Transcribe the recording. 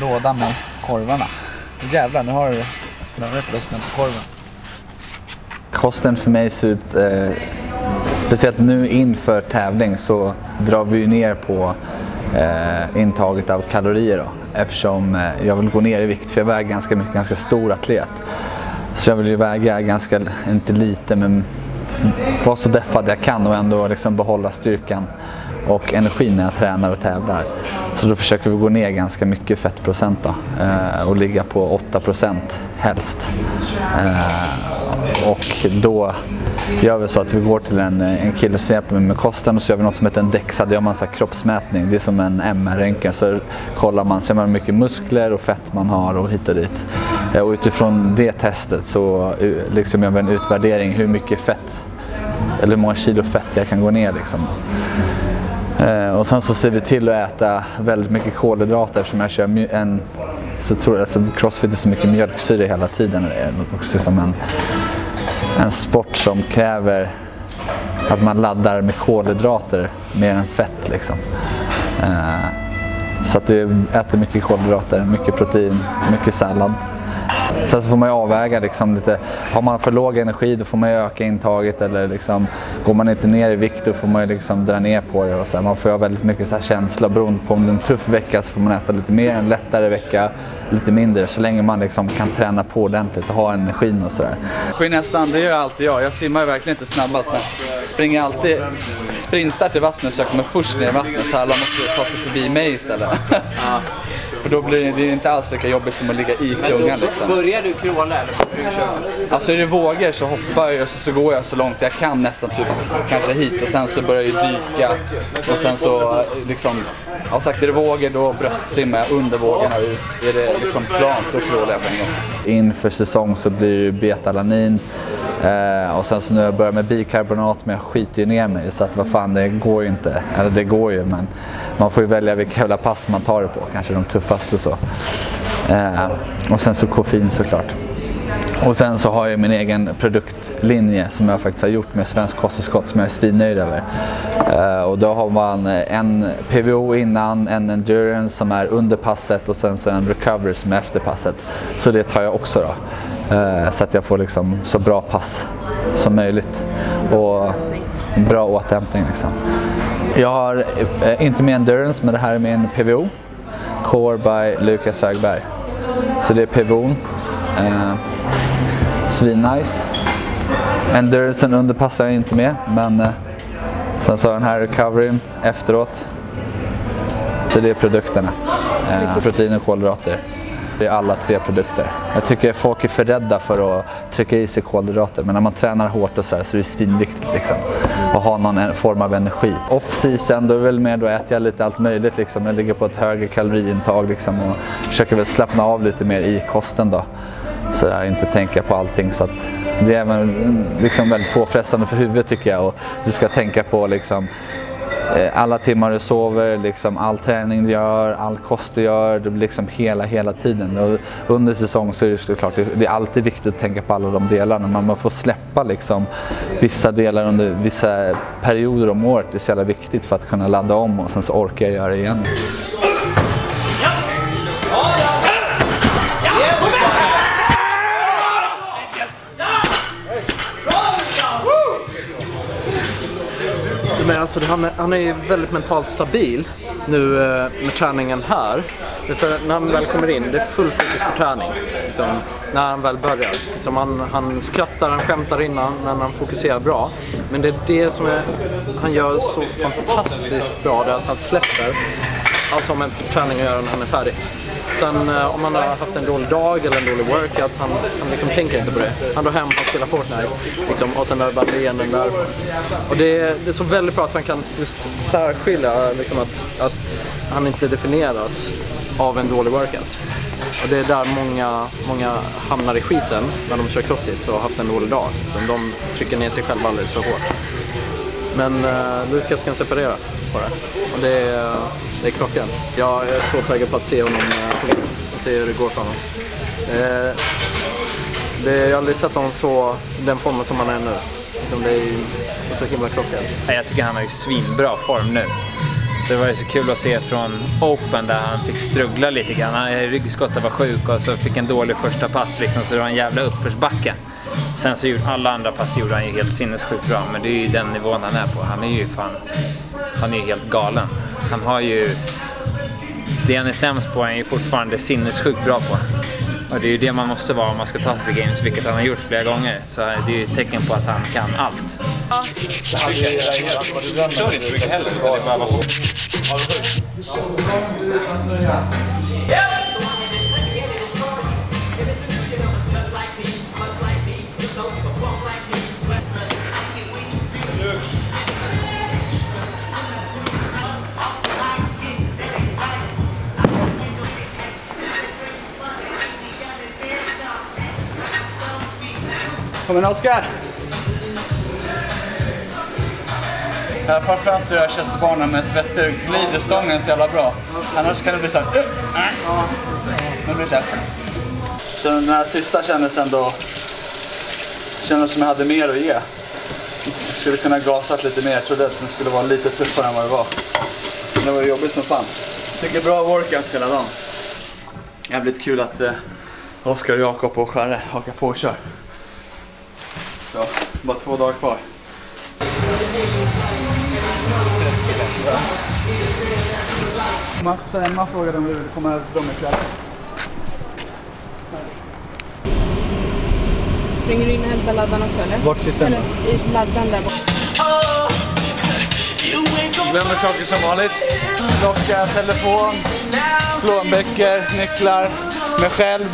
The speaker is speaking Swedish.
Låda med korvarna. Jävlar, nu har du snöret lossnat på korven. Kosten för mig ser ut, speciellt nu inför tävling så drar vi ju ner på intaget av kalorier då. Eftersom jag vill gå ner i vikt, för jag väger ganska mycket, ganska stor atlet. Så jag vill ju väga ganska, inte lite, men vara så deffad jag kan och ändå liksom behålla styrkan och energin när jag tränar och tävlar. Så då försöker vi gå ner ganska mycket fettprocent då, och ligga på 8% helst. Och då gör vi så att vi går till en kille som hjälper mig med kosten och så gör vi något som heter en DEXA. Det gör man så här kroppsmätning, det är som en MR-röntgen. Så kollar man, ser man hur mycket muskler och fett man har och hit och dit. Och utifrån det testet så liksom gör vi en utvärdering hur mycket fett eller hur många kilo fett jag kan gå ner liksom. Och sen så ser vi till att äta väldigt mycket kolhydrater eftersom jag kör så tror jag alltså crossfit är så mycket mjölksyra hela tiden. Det är också som en sport som kräver att man laddar med kolhydrater mer än fett liksom. Så att vi äter mycket kolhydrater, mycket protein, mycket sallad. Sen så får man ju avväga liksom lite, har man för låg energi då får man ju öka intaget, eller liksom, går man inte ner i vikt då får man ju liksom dra ner på det och så här. Man får ju ha väldigt mycket så här känsla, beroende på om det är en tuff vecka så får man äta lite mer, en lättare vecka lite mindre, så länge man liksom kan träna på ordentligt och ha energin och sådär. Nästan, det gör alltid jag simmar ju verkligen inte snabbast, men springer alltid, sprintar till vattnet så jag kommer först ner i vattnet så alla måste ta sig förbi mig istället. Ja. För då blir det inte alls lika jobbigt som att ligga i klungan liksom. Börjar du kråla eller börjar du köra? Alltså är det vågor så hoppar jag och så går jag så långt jag kan nästan typ kanske hit och sen så börjar jag dyka och sen så liksom, jag sagt är det vågor då bröstsimmar jag under vågorna ut. Är det liksom plant då krålar jag på en gång. Inför säsong så blir det betalanin och sen så nu jag börjar med bikarbonat, men jag skiter ju ner mig så att vad fan, det går ju inte, eller det går ju, men man får ju välja vilka jävla pass man tar det på, kanske de tuffaste så. Och sen så koffein såklart. Och sen så har jag min egen produktlinje som jag faktiskt har gjort med Svensk Kosttillskott som jag är svinnöjd över. Och då har man en PVO innan, en endurance som är under passet och sen så en recovery som är efter passet. Så det tar jag också då. Så att jag får liksom så bra pass som möjligt och bra återhämtning liksom. Jag har inte med endurance, men det här är min PVO. Core by Lukas Högberg. Så det är PVO'n. Svinnice. Endurancen underpassar jag inte med, men sen så har den här recoveryn efteråt. Så det är produkterna. Protein och kolhydrater. Det är alla tre produkter. Jag tycker folk är för rädda för att trycka i sig kolhydrater, men när man tränar hårt och så är det svinviktigt liksom. Och ha någon form av energi. Off-season då är det väl mer, då äter jag lite allt möjligt liksom. Jag ligger på ett högre kaloriintag liksom och försöker väl slappna av lite mer i kosten då. Så jag inte tänka på allting, så att det är även liksom väldigt påfrestande för huvudet tycker jag, och du ska tänka på liksom alla timmar du sover, liksom all träning du gör, all kost du gör, det blir liksom hela tiden. Och under säsong så är det såklart, det är alltid viktigt att tänka på alla de delarna, men man får släppa liksom vissa delar under vissa perioder om året. Det är så jävla viktigt för att kunna ladda om och sen så orkar jag göra det igen. Men alltså, han är ju väldigt mentalt stabil nu med träningen här. För när han väl kommer in, det är full fokus på träning. Liksom, när han väl börjar. Liksom, han skrattar, han skämtar innan, men han fokuserar bra. Men det är det som han gör så fantastiskt bra, det är att han släpper allt som en träning gör när han är färdig. Sen om han har haft en dålig dag eller en dålig workout, han liksom tänker inte på det. Han drar hem, han spelar Fortnite liksom, och sen är det bara leenden där. Och det är så väldigt bra att han kan just särskilja liksom, att han inte definieras av en dålig workout. Och det är där många hamnar i skiten när de kör crossfit och har haft en dålig dag. Liksom, de trycker ner sig själva alldeles för hårt. Men Lukas kan separera på det. Och det är klockan. Jag är så taggad på att se honom på Games och se hur det går för honom. Jag har aldrig sett honom så den formen som han är nu. Liksom det är så himla klockan. Jag tycker han har ju svinbra form nu. Så det var ju så kul att se från Open där han fick struggla lite grann. Han ryggskottet var sjuk och så fick en dålig första pass liksom, så det var en jävla uppförsbacke. Sen så gjorde alla andra pass gjorde han ju helt sinnessjukt bra, men det är ju den nivån han är på. Han är ju helt galen. Han har ju det han är sämst på, är ju fortfarande sinnessjukt bra på. Och det är ju det man måste vara om man ska ta sig games, vilket han har gjort flera gånger. Så det är ju ett tecken på att han kan allt. Kör inte mycket heller, det bara var så. Kom igen, Oskar! Framförallt blir jag Chesterbanan med svetter glider stången så jävla bra. Annars kan det bli så här. Det blir så här. Så den här sista kändes ändå... Kändes som jag hade mer att ge. Jag skulle kunna gasat lite mer. Jag trodde att den skulle vara lite tuffare än vad det var. Det var jobbigt som fan. Tycker bra workouts hela dagen. Jävligt kul att Oskar, Jakob och Skärre hakar på och kör. Så, bara 2 dagar kvar. Emma frågade om vi ville komma över till dem ikväll. Springer du in och hämtar laddan också eller? Vart sitter den? I laddan där borta. Glömmer saker som vanligt. Klocka, telefon, plånböcker, nycklar, mig själv.